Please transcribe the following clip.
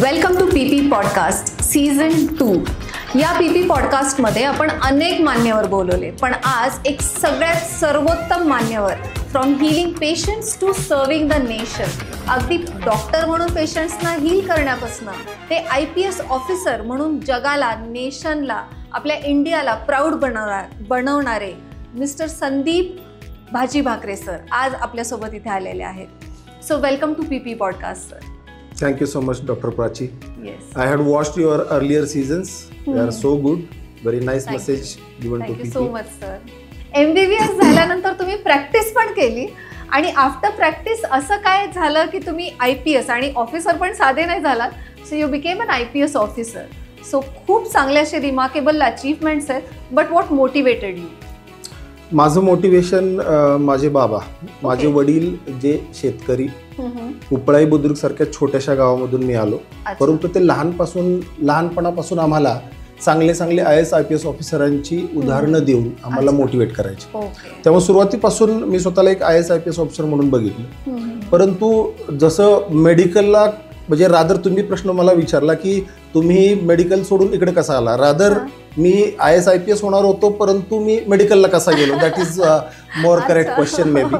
Welcome to पीपी podcast season 2. या पीपी पॉडकास्टमध्ये आपण अनेक मान्यवर बोलवले, पण आज एक सगळ्यात सर्वोत्तम मान्यवर, from healing patients to serving the nation. अगदी डॉक्टर म्हणून पेशंट्सना हील करण्यापासून ते IPS ऑफिसर म्हणून जगाला, नेशनला, आपल्या इंडियाला प्राऊड बनवणारे मिस्टर संदीप भाजी भाकरे सर आज आपल्यासोबत इथे आलेले आहेत. सो वेलकम टू पीपी podcast sir. Thank you so much, Dr. Prachi. Yes. I had watched your earlier seasons. They are so good. Very nice message given to people. Thank you so much, sir. MBBS झाल्यानंतर तुम्ही practice पण केली आणि after practice असं काय झालं की तुम्ही IPS आणि ऑफिसर पण साधे नाही झालात. So you became an IPS officer. So खूप चांगले असे रिमार्केबल अचीवमेंट्स आहेत. But what motivated you? माझं मोटिवेशन माझे बाबा, माझे वडील जे शेतकरी, उपळाई बुद्रुक सारख्या छोट्याशा गावामधून मी आलो, परंतु ते लहानपणापासून आम्हाला चांगले IAS IPS ऑफिसरांची उदाहरणं देऊन आम्हाला मोटिवेट करायचे. त्यामुळे सुरुवातीपासून मी स्वतःला एक IAS IPS ऑफिसर म्हणून बघितलं. परंतु जसं मेडिकलला म्हणजे रादर तुम्ही प्रश्न मला विचारला की तुम्ही मेडिकल सोडून इकडे कसा आला, रादर मी IAS IPS होणार होतो परंतु मी मेडिकलला कसा गेलो, that is more correct question may be.